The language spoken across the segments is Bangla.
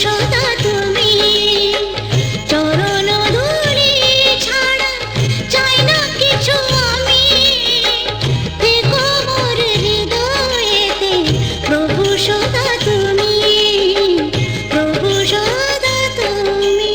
সদা তুমি চরণ ধূলি ছাড়া চাই না কিছু আমি থেকো মোর হৃদয়েতে প্রভু সদা তুমি প্রভু সদা তুমি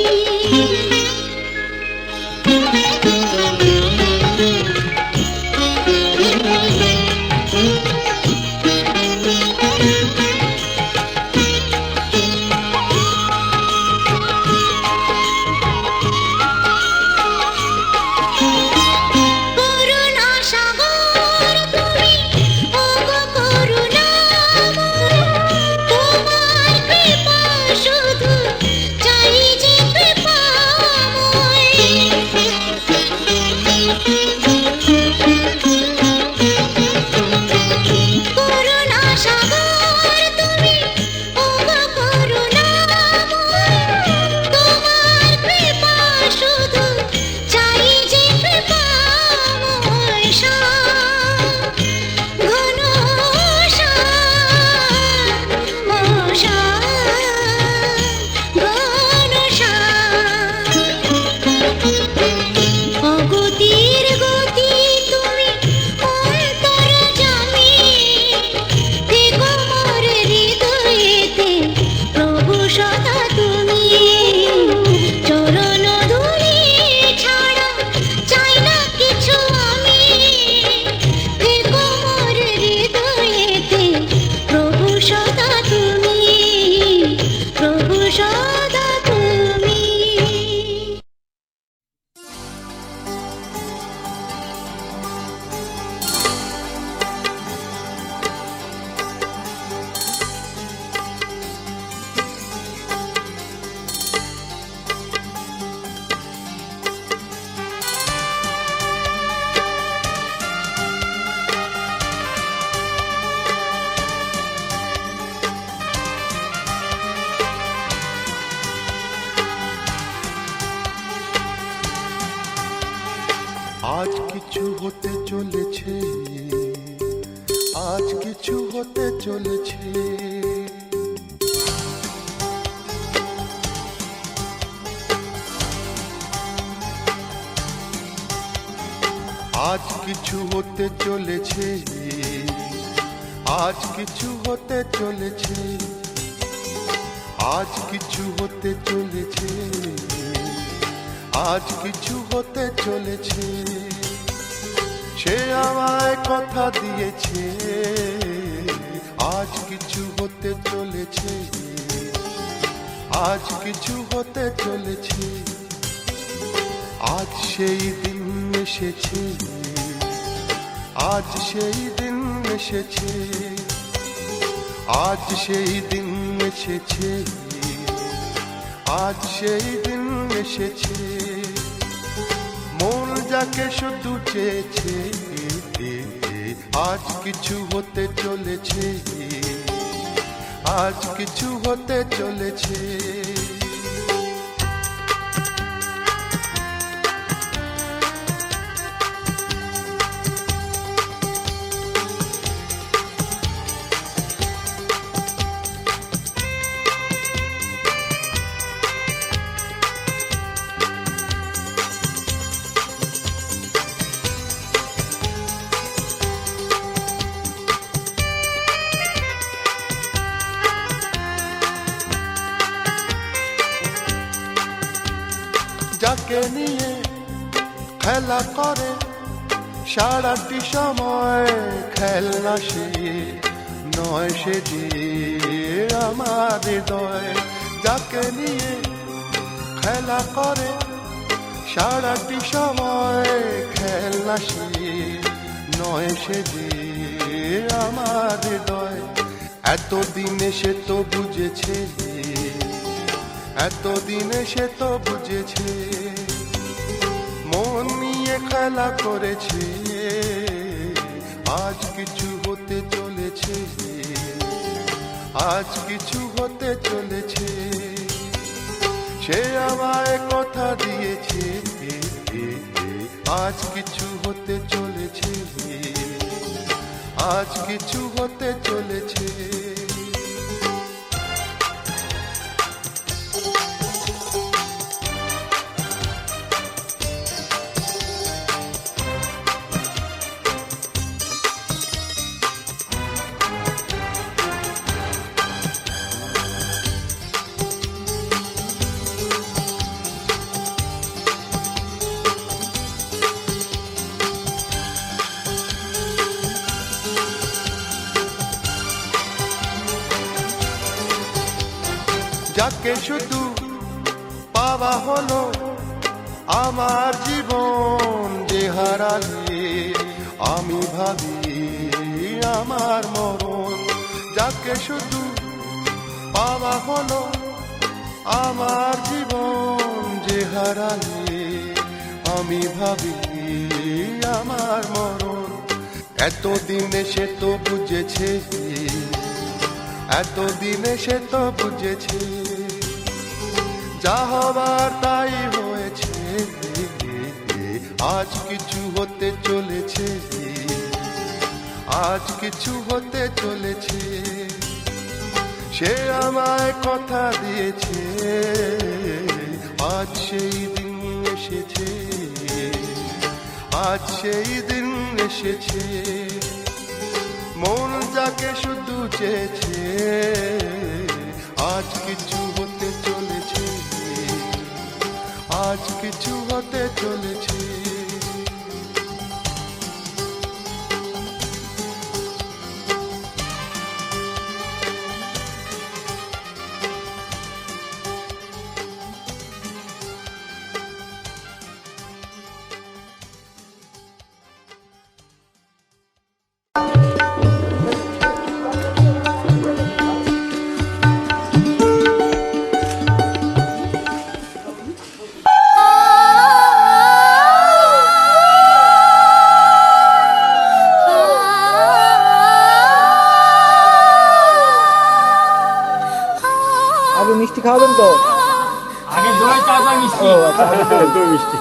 আজ কিছু হতে চলেছে, আজ কিছু হতে চলেছে। আজ কিছু হতে চলেছে, আজ কিছু হতে চলেছে, আজ কিছু হতে চলেছে, আজ কিছু হতে চলেছে। সে আমায় কথা দিয়েছে, আজ কিছু হতে চলেছে, আজ কিছু হতে চলেছে। আজ সেই দিন এসেছে, আজ সেই দিন এসেছে, আজ সেই দিন এসেছে, আজ সেই দিন এসেছে। মন যাকে শুধু চেয়েছে, আজ কিছু হতে চলেছে, আজ কিছু হতে চলেছে। যাকে নিয়ে খেলা করে সারাটি সময়, খেলনা সে নয়, সে যে আমার হৃদয়। যাকে নিয়ে খেলা করে সারাটি সময়, খেলনা সে নয়, সে যে আমার হৃদয়। এতদিনে সে তো বুঝেছে, এতদিনে সে তো বুঝেছে, মন নিয়ে খেলা করেছে। আজ কিছু হতে চলেছে, আজ কিছু হতে চলেছে। সে আমায় কথা দিয়েছে, আজ কিছু হতে চলেছে, আজ কিছু হতে চলেছে। যাকে শুধু পাওয়া হলো আমার জীবন যে হারালে আমি ভাবি আমার মরণ। যাকে শুধু পাওয়া হলো আমার জীবন যে হারালে আমি ভাবি আমার মরণ। এতদিনে সে তো বুঝেছে, এতদিনে সে তো বুঝেছে, যা হবার তাই হয়েছে। আজ কিছু হতে চলেছে, আজ কিছু হতে চলেছে। সে আমায় কথা দিয়েছে, আজ সেই দিন এসেছে, আজ সেই দিন এসেছে। মন যাকে শুধু চেয়েছে, আজ কিছু হতে চলেছে, আজ কিছু হতে চলেছে। আগে মিষ্টি খাওয়াবেন তো? আগে দই তারপর মিষ্টি। ও আচ্ছা, আগে দই মিষ্টি।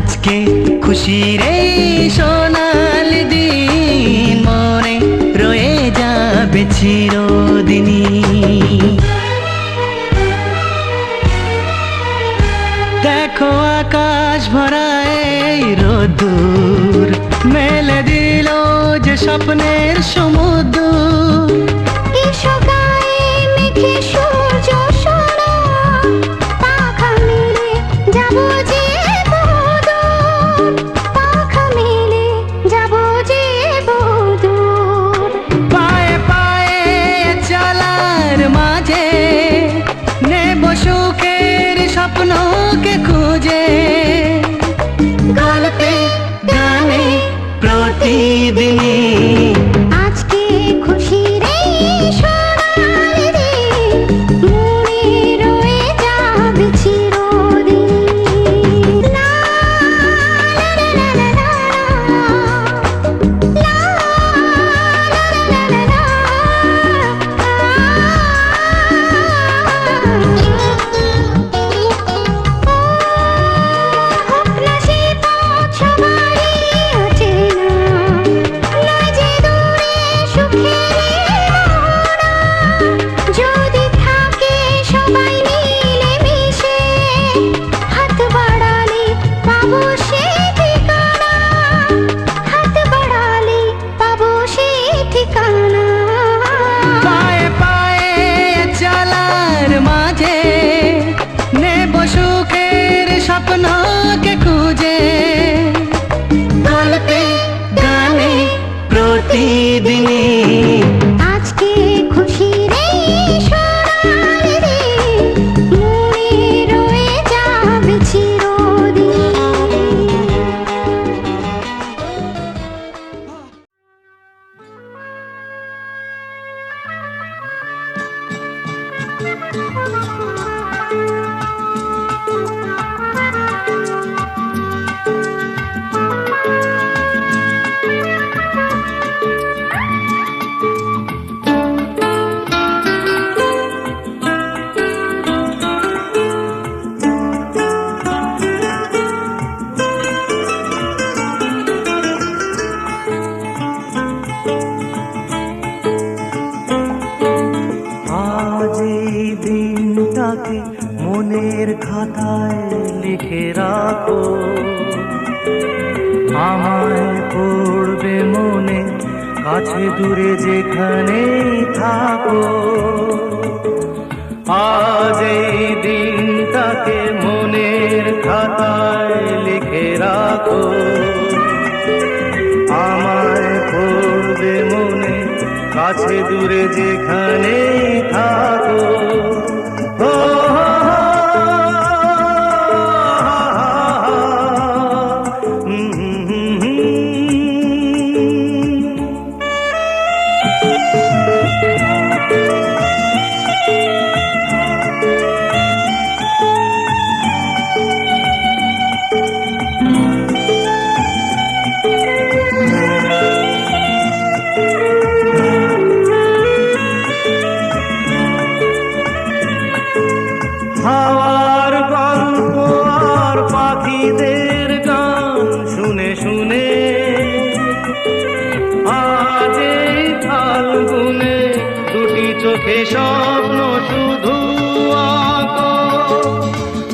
আজকে খুশির এই সোনালি দিন মনে রয়ে যাবে চিরদিনই। দেখো আকাশ ভরা এই রোদ্দুর মেলে দিল যে স্বপ্নের সমুদ্র। এসো গায়ে মেঘে সূর্য সোনা, পাখা মেলে যাবো যে বহুদূর, পাখা মেলে যাবো যে বহুদূর। পায়ে পায়ে চলার মাঝে নেব সুখের স্বপ্নকে খুঁজে, গল্পে গানে প্রতিদিনই। আজকে খুশির এই সোনালি দিন মনে রয়ে যাবে চিরদিন। লা লা লা লা লা লা, লা লা লা লা হোক না সে পথ সবারই অচেনা, নয় যে দূরে সুখের মোহনা। যদি থাকে সবাই মিলে মিশে, হাত বাড়ালে পাবো সে ঠিকানা, হাত বাড়ালে পাবো সে ঠিকানা। পায়ে পায়ে চলার মাঝে নেব সুখের স্বপ্নকে খুঁজে, গল্পে গানে প্রতিদিনই। আজকে খুশির এই সোনালি দিন মনে রয়ে যাবে চিরদিন। আজ এই দিনটাকে মনের খাতায় লিখে রাখো, আমায় পড়বে মনে কাছে দূরে যেখানেই থাকো। আজ এই দিনটাকে মনের খাতায় লিখে রাখো, আমায় পড়বে মনে কাছে দূরে যেখানেই থাকো। ও হাওয়ার গল্প আর পাখিদের গান শুনে শুনে আজ এই ফাল্গুনে দুটি চোখে স্বপ্ন শুধু আঁকো।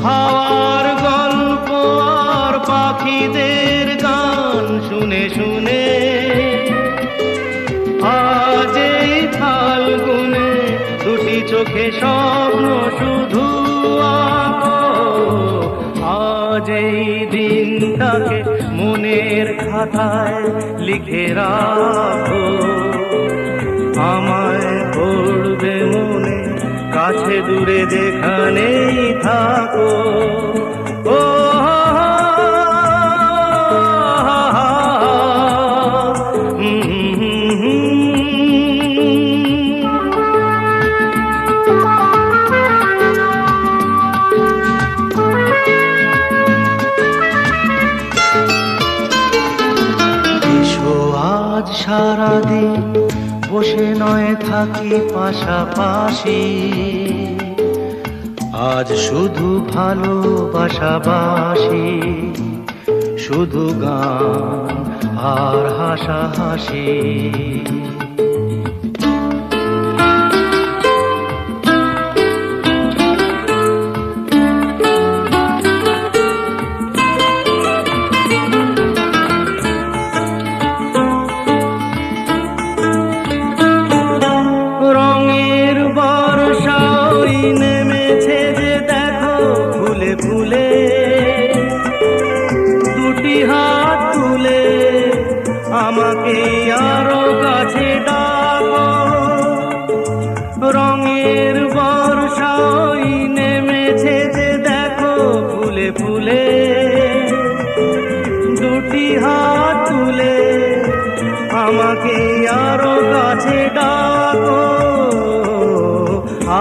হাওয়ার গল্প আর পাখিদের গান শুনে শুনে আজ এই ফাল্গুনে দুটি চোখে স্বপ্ন শুধু আঁকো। আজ এই দিনটাকে মনের খাতায় লিখে রাখো, আমায় পড়বে মনে কাছে দূরে যেখানেই থাকো। ও আজ সারাদিন বসে নয় থাকি পাশাপাশি, আজ শুধু ভালোবাসাবাসি। শুধু গান আর হাসাহাসি। রঙের বর্ষাই নেমেছে যে দেখো ফুলে ফুলে, দুটি হাত তুলে আমাকে আরো কাছে ডাকো। রঙের বর্ষাই নেমেছে যে দেখো ফুলে ফুলে, দুটি হাত তুলে আমাকে আরো কাছে ডাকো।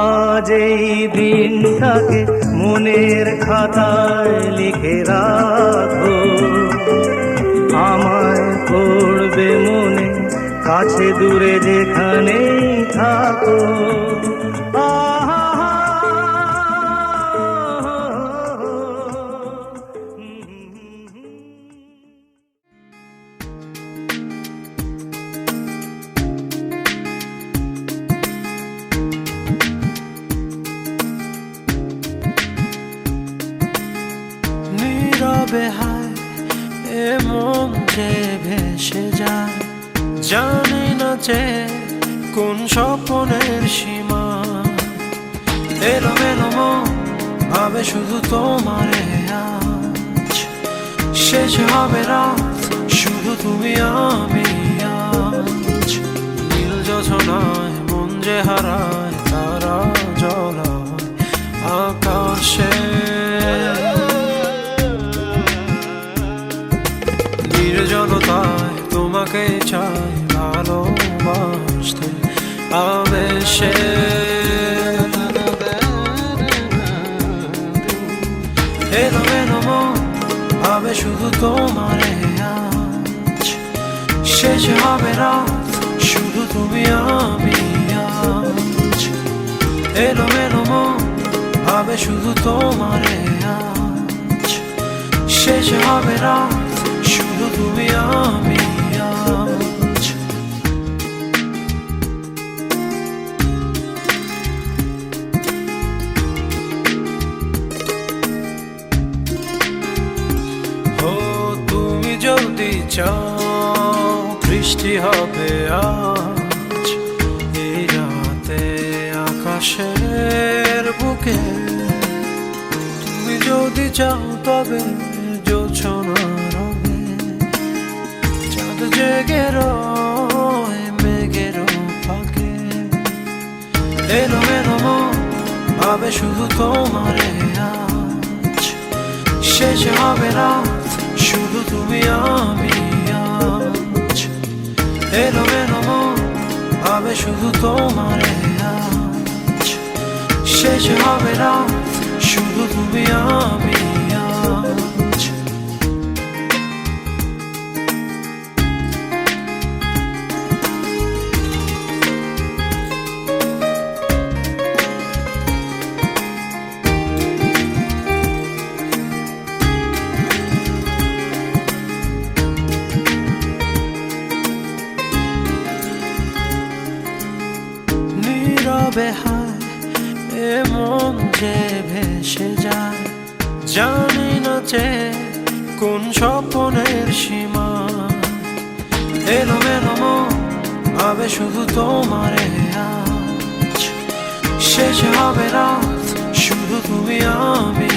আজ এই দিনটাকে মনের খাতায় লিখে রাখো, আমায় পড়বে মনে কাছে দূরে যেখানেই থাকো। নীরবে হায় এ মন যে ভেসে যায়, জানি না যে কোন স্বপ্নের সীমা। এলোমেলো মন ভাবে শুধু তোমারে আজ, শেষ হবে রাত শুধু তুমি আমি আজ। নীল যোছনায় মন যে হারায় তারা জ্বলায় আকাশে। নির্জনতায় তোমাকে চাই ভালোবাসতে আবেশে। এলোমেলো মন ভাবে শুধু তোমারে আজ, শেষ হবে রাত শুধু তুমি আমি আজ। এলোমেলো মন ভাবে শুধু তোমারে আজ, শেষ হবে রাত শুধু তুমি আমি আজ। ও তুমি যদি চাও বৃষ্টি হবে আজ এই রাতে আকাশের বুকে। তুমি যদি চাও তবে জোছনার রঙে চাঁদ জেগে রয় মেঘের ফাঁকে। এলোমেলো মন ভাবে শুধু তোমারে আজ, শেষ হবে রাত শুধু তুমি আমি আজ। এলোমেলো মন ভাবে শুধু তোমারে আজ, শেষ হবে রাত শুধু তুমি আমি আজ। নীরবে হায় এ মন যে ভেসে যায়, জানি না যে কোন স্বপ্নের সীমা। এলোমেলো মন ভাবে শুধু তোমারে আজ, শেষ হবে রাত শুধু তুমি আমি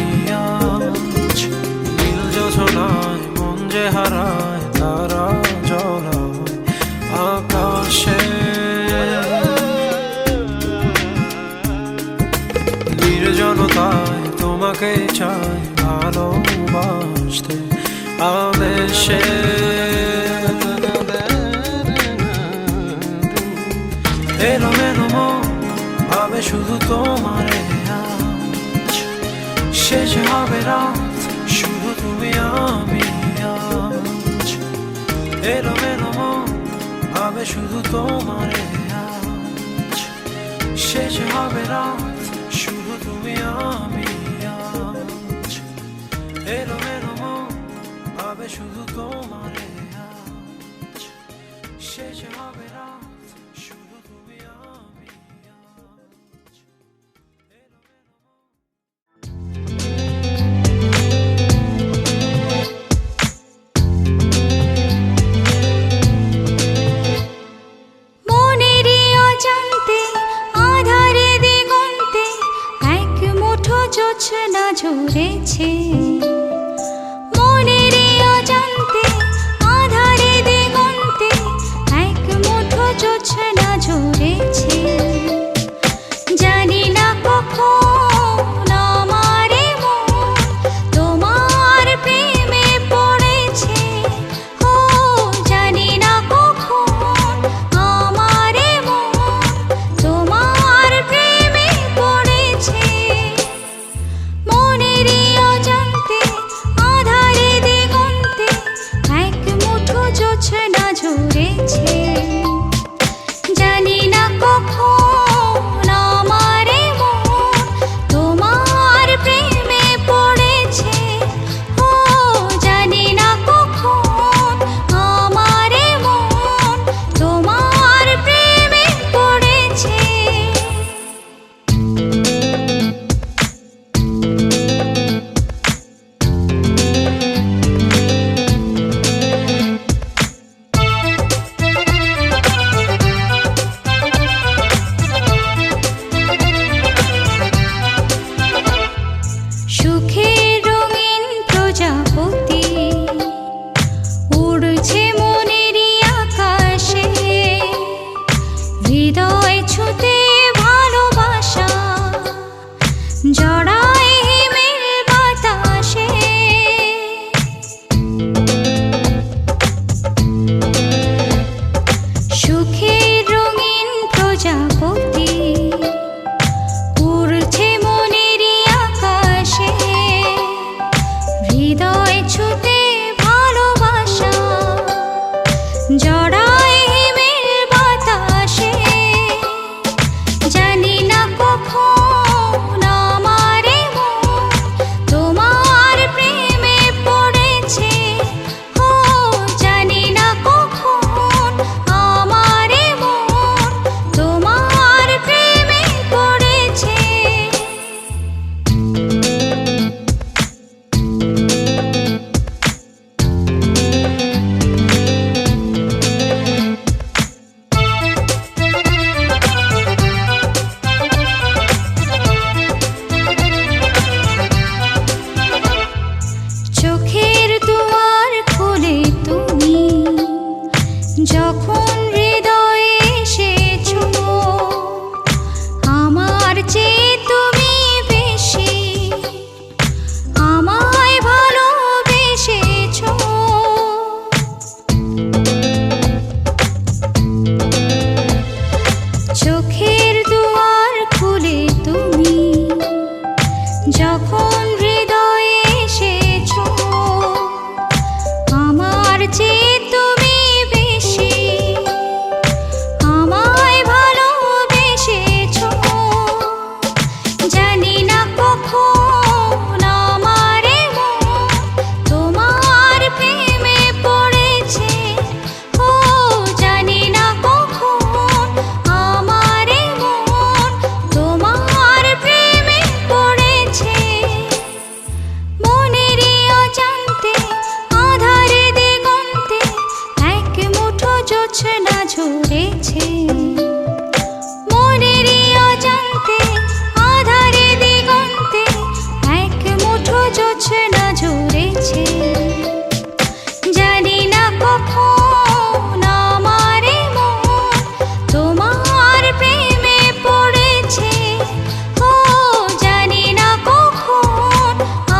আজ। নীল যোছনায় মন যে হারায় তারা জ্বলায় আকাশে। নির্জনতায় তোমাকে চাই ভালোবাসতে আবেশে। এলোমেলো মন ভাবে শুধু তোমারে আজ, শেষ হবে রাত শুধু তুমি আমি আজ। এলোমেলো মন ভাবে শুধু তোমারে আজ, শেষ হবে রাত শুধু তুমি আমি আজ। এলোমেলো মন ভাবে শুধু তোমারে আজ শেষ হবে রাত শুধু তুমি আমি আজ মনেরই অজান্তে আধারে দিগন্তে এক মুঠো জোছনা ঝরেছে। মনেরই অজান্তে আধারে দিগন্তে এক মুঠো জোছনা ঝরেছে। জানি না কখন আমারে মন তোমার প্রেমে পড়েছে। ও জানি না কখন আমারে মন তোমার প্রেমে পড়েছে। মনেরই অজান্তে আধারে দিগন্তে এক মুঠো জোছনা ঝরেছে। জানি না কখন আমারে মন তোমার প্রেমে পড়েছে। ও জানি না কখন আমারে মন তোমার প্রেমে পড়েছে। সুখের রঙিন প্রজাপতি উড়ছে মনেরই আকাশে। হৃদয় ছুঁতে ভালোবাসা জড়ায় হিমেল বাতাসে। সুখের রঙিন প্রজাপতি উড়ছে মনেরই আকাশে। হৃদয় ছুঁতে ভালোবাসা জড়ায় হিমেল বাতাসে। জানি না কখন আমারে মন তোমার প্রেমে পড়েছে। ও জানি না কখন আমারে মন তোমার প্রেমে পড়েছে। চোখের দুয়ার খুলে তুমি যখন হৃদয়ে এসেছো। আমার চেয়ে তুমি বেশি আমায় ভালোবেসেছো। চোখের দুয়ার খুলে তুমি যখন হৃদয়ে এসেছো। আমার চেয়ে তুমি বেশি আমায় ভালোবেসেছো। জানি না কখন আমারে মন তোমার প্রেমে পড়েছে। ও জানি না কখন আমারে মন তোমার প্রেমে পড়েছে। মনেরই অজান্তে আধারে দিগন্তে এক মুঠো জোছনা ঝরেছে। মনেরই অজান্তে আধারে দিগন্তে এক মুঠো জোছনা ঝরেছে। জানি না কখন আমারে মন তোমার প্রেমে পড়েছে। ও জানি না কখন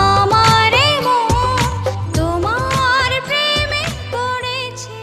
আমারে মন তোমার প্রেমে পড়েছে।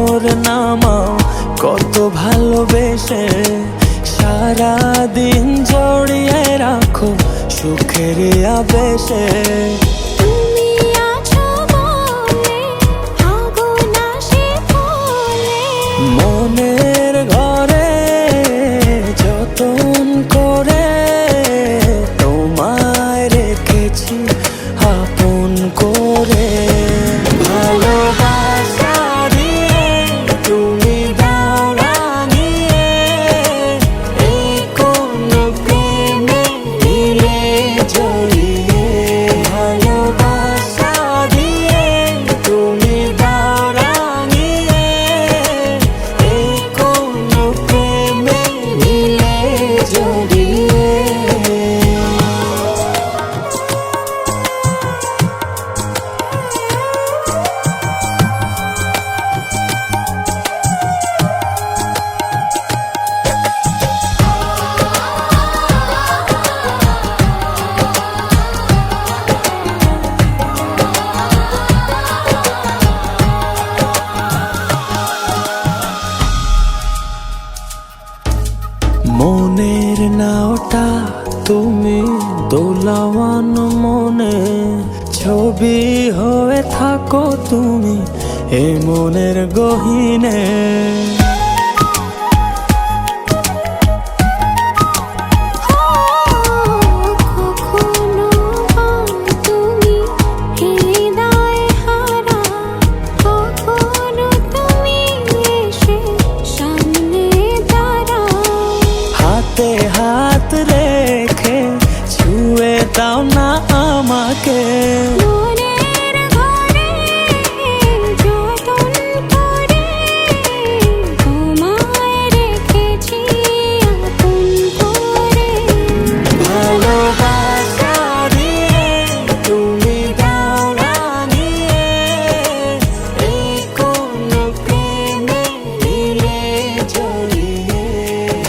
মোর নামাও কত ভালোবেসে, সারা দিন জড়িয়ে রাখো সুখের আবেশে। তুমি আছো বলে আগুন আসে ফুলে, মনের ঘরে যতন করে তোমায় রেখেছি আপন করে। ভালোবাসা দিয়ে তুমি দাও রাঙিয়ে, এই কোন প্রেমে দিলে জড়িয়ে। ভালোবাসা দিয়ে তুমি দাও রাঙিয়ে, এই কোন প্রেমে দিলে জড়িয়ে। মনের নাওটা তুমি দোলাওয়ান মনে, ছবি হয়ে থাকো তুমি এ মনের গহীনে। কখনো তুমি হৃদয় হারা, কখনো তুমি এসে সামনে দাঁড়াও। হাতে হাত রেখে ছুঁয়ে দাও না আমাকে, মনের ঘরে যতন করে তোমায় রেখেছি আপন করে। ভালোবাসা দিয়ে তুমি দাও রাঙিয়ে, এই কোন প্রেমে দিলে জড়িয়ে।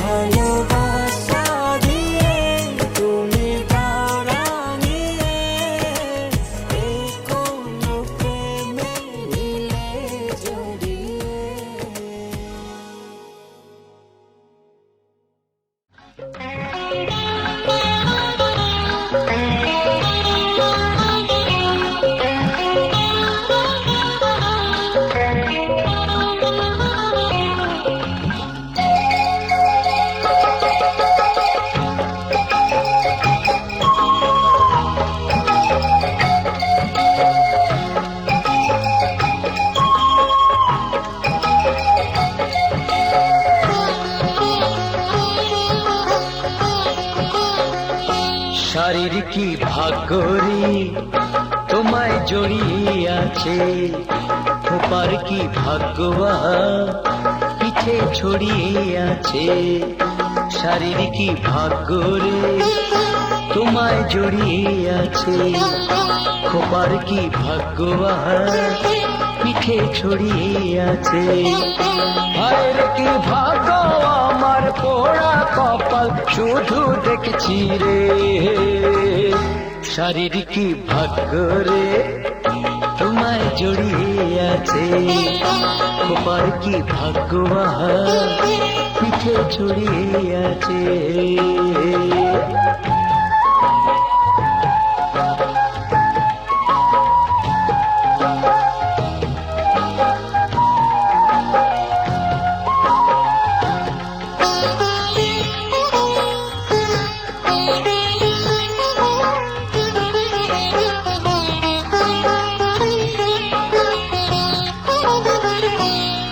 ভালোবাসা দিয়ে তুমি দাও রাঙিয়ে, এই কোন প্রেমে দিলে জড়িয়ে। শারীর কি ভাগ্যরি তোমায় জড়িয়ে আছে, খোপার কি ভাগ্যবা পিঠে ছড়িয়ে আছে। শারীর কি ভাগ্যরে তোমায় জড়িয়ে আছে, খোপার কি ভাগ্যবা পিঠে ছড়িয়ে আছে। হায় কি ভাগ্য আমার পোড়া কপাল শুধু দেখছি রে, শারীর কি ভাগ্য রে তোমায় জড়িয়ে আছে, খোপার কি ভাগ্যবা পিঠে ছড়িয়ে আছে।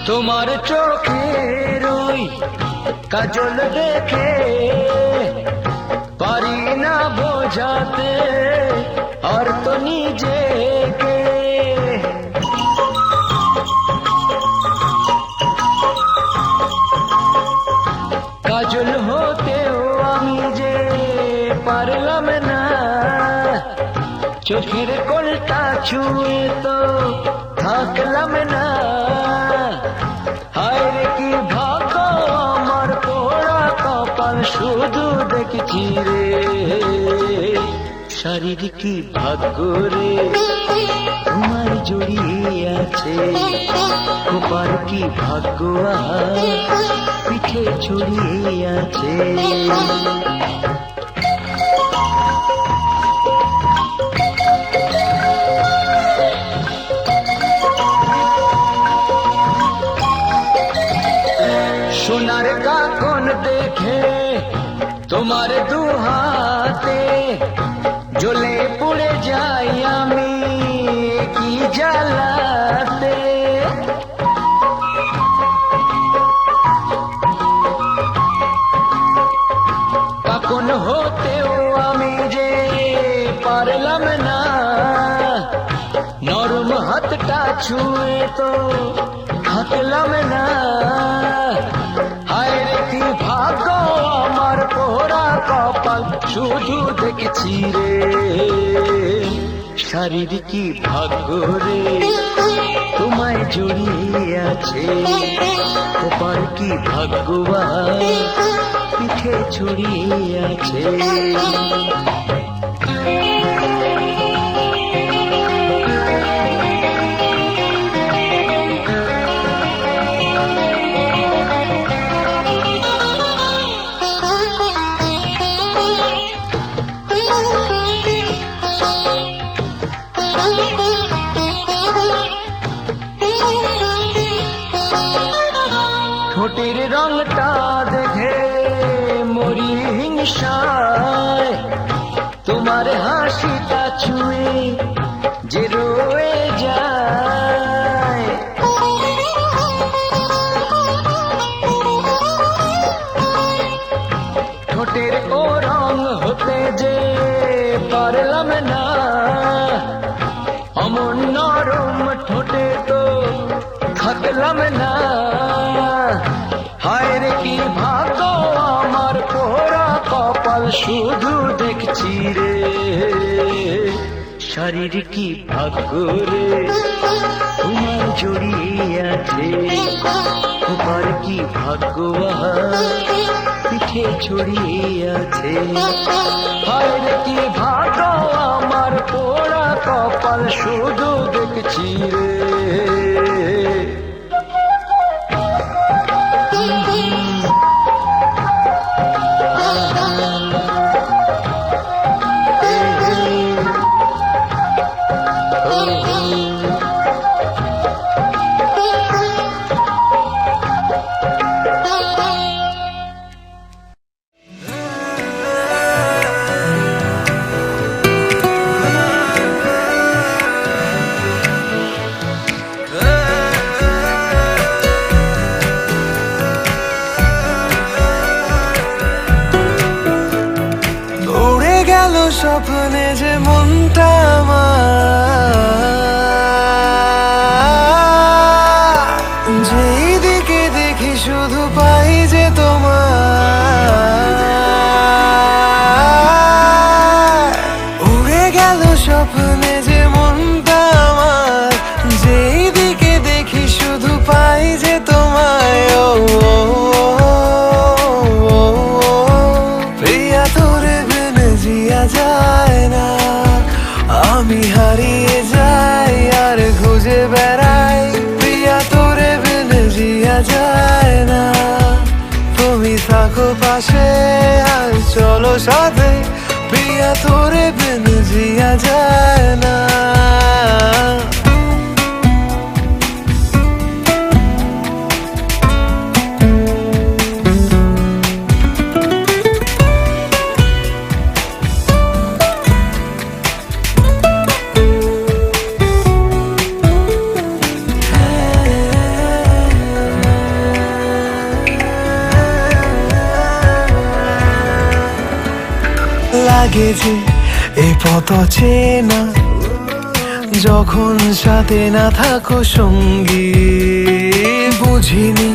তোমার চোখের ওই কাজল দেখে পারি না বোঝাতে আর তো নিজেকে। কাজল হতেও আমি যে পারলাম না, চোখের কোলটা ছুঁয়ে তো থাকলাম না। হায় রে কি ভাগ্য আমার পোড়া কপাল শুধু দেখছি রে, শারীর কি ভাগ্য রে তোমায় জড়িয়ে আছে খোপার কি ভাগ্য আহার পিঠে ছড়িয়ে আছে সোনার কাকন দেখে তোমার দু হাতে জ্বলে পড়ে যাই আমি কি জ্বালাতে কাকন হতেও আমি যে পারলাম না নরম হাতটা ছুঁয়ে তো থাকলাম না হায় রে কি ভাগ্য আমার পোড়া কপাল শুধু দেখছি রে শারীর কি ভাগ্য রে তোমায় জড়িয়ে আছে কপাল কি ভাগ্যবান পিঠে ছড়িয়ে আছে ঠোঁটের রংটা দেখে মরি হিংসায় তোমার হাসিটা ছুঁয়ে যে রয়ে যায় ঠোঁটের ও রং হতে যে পারলাম না অমন নরম ঠোঁটে তো থাকলাম না হায় রে কি ভাগ্য আমার পোড়া কপাল শুধু দেখছি রে শরীর কি ভাগ্য রে তোমার জড়িয়ে আছে তোমার কি ভাগ্য পিঠে ছড়িয়ে আছে হায় রে কি ভাগ্য আমার পোড়া কপাল শুধু দেখছি রে স্বপ্নে যে মনটা আমার যেই দিকে দেখি শুধু পাই যে তোমার উড়ে গেল স্বপ্নে যে মনটা আমার যেই দিকে দেখি শুধু পাই যে তোমায় প্রিয়া তোরে বিনে জিয়া যায় না আমি হারিয়ে যাই আর খুঁজে বেড়াই প্রিয়া তোরে বিনে জিয়া যায় না তুমি থাকো পাশে আর চলো সাথে প্রিয়া তোরে বিনে জিয়া যায় না লাগে যে এই পথ চেনা যখন সাথে না থাকো সঙ্গী বুঝিনি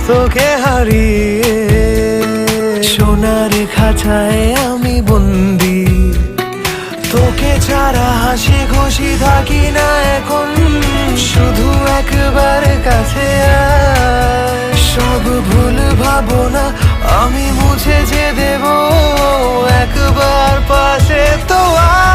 তোকে হারিয়ে সোনার খাঁচায় আমি বন্দি তোকে ছাড়া হাসি খুশি থাকি না এখন শুধু একবার কাছে আয় সব ভুল ভাবনা আমি মুছে যে দেব একবার পাশে তো আয়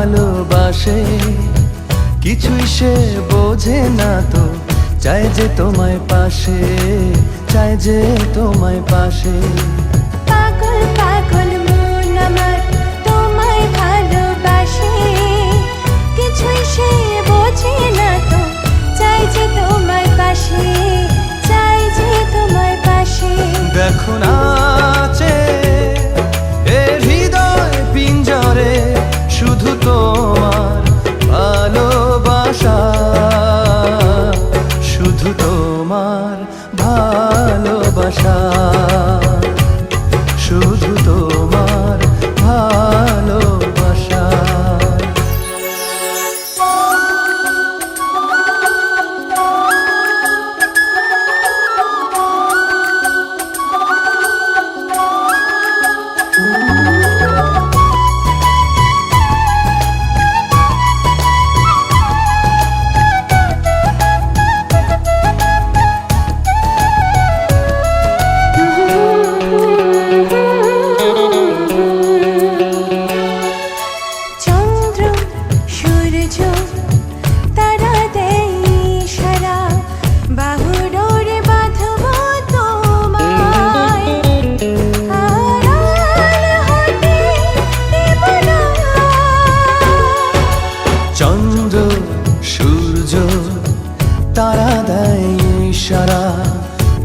ভালোবাসে, কিছুই সে বোঝে না তো, চাই যে তোমায় পাশে, চাই যে তোমায় পাশে। পাগল পাগল মন আমার তোমায় ভালোবাসে, কিছুই সে বোঝে না তো, চাই যে তোমায় পাশে, চাই যে তোমায় পাশে। দেখো নাচে এ হৃদয় পিঞ্জরে, শুধু তোমার ভালোবাসা, শুধু তোমার ভালোবাসা, শুধু তোমার ভালোবাসা। চন্দ্র সূর্য তারা দেয় ইশারা, বাহুডোরে বাঁধব তোমায়, আড়াল হতে দেব না। চন্দ্র সূর্য তারা দেয় ইশারা,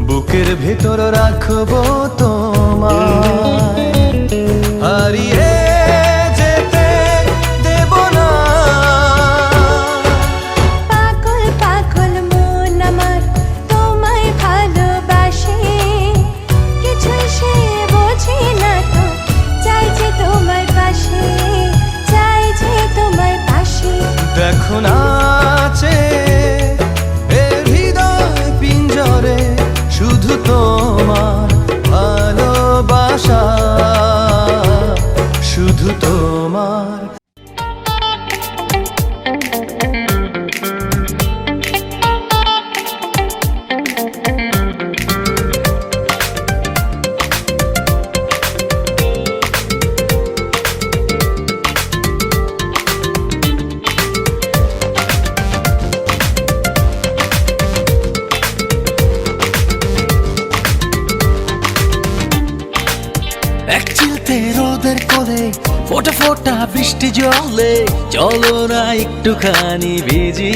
বুকের ভেতর রাখবো তোমায়, হারিয়ে যেতে দেব না। পাগল পাগল মন আমার তোমায় ভালোবাসে, কিছুই সে বোঝে না তো, চাই যে তোমায় পাশে, চাই যে তোমায় পাশে। দেখো নাচে এ হৃদয় পিঞ্জরে, শুধু তোমার ভালোবাসা, শুধু তোমার। এক চিলতে রোদের কোলে, ফোটা ফোটা বৃষ্টি জলে, চলো না একটুখানি ভিজি।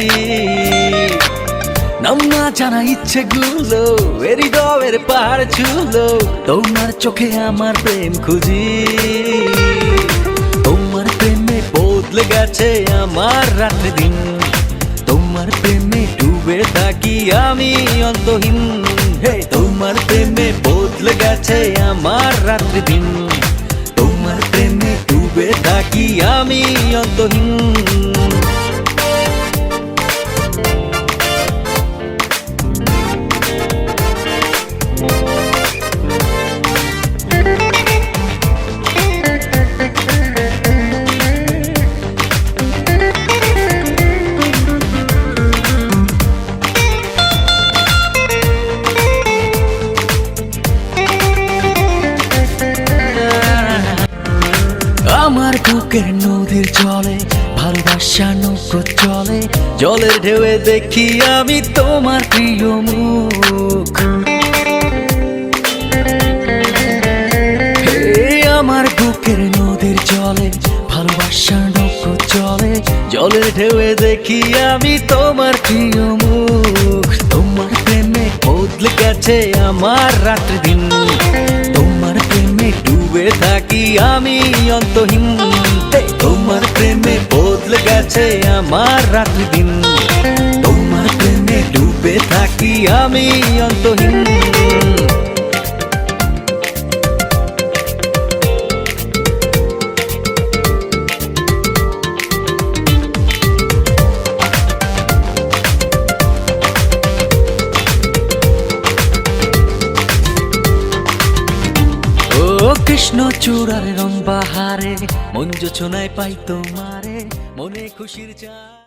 নাম না জানা ইচ্ছে গুলো হৃদয়ের পাহাড় ছুলো, তোমার চোখে আমার প্রেম খুঁজি। তোমার প্রেমে বদলে গেছে আমার রাত্রি দিন, তোমার প্রেমে ডুবে থাকি আমি অন্তহীন। হে তোমার প্রেমে বদলে গেছে আমার রাত্রি দিন, তোমার প্রেমে ডুবে থাকি আমি অন্তহীন। আমার বুকের নদীর জলে ভালোবাসা নৌকো চলে, জলের ঢেউয়ে দেখি আমি তোমার প্রিয় মুখ। হে আমার বুকের নদীর জলে ভালোবাসা নৌকো চলে, জলের ঢেউয়ে দেখি আমি তোমার প্রিয় মুখ। তোমার প্রেমে বদলে গেছে আমার রাত্রি দিন, তোমার প্রেমে ডুবে থাকি আমি অন্তহীন। তোমার প্রেমে বদলে গেছে আমার রাত্রি দিন, তোমার প্রেমে ডুবে থাকি আমি অন্তহীন। কৃষ্ণ চূড়ার রং বাহারে, মন যোছনায় পাই তোমারে, মনে খুশির চা।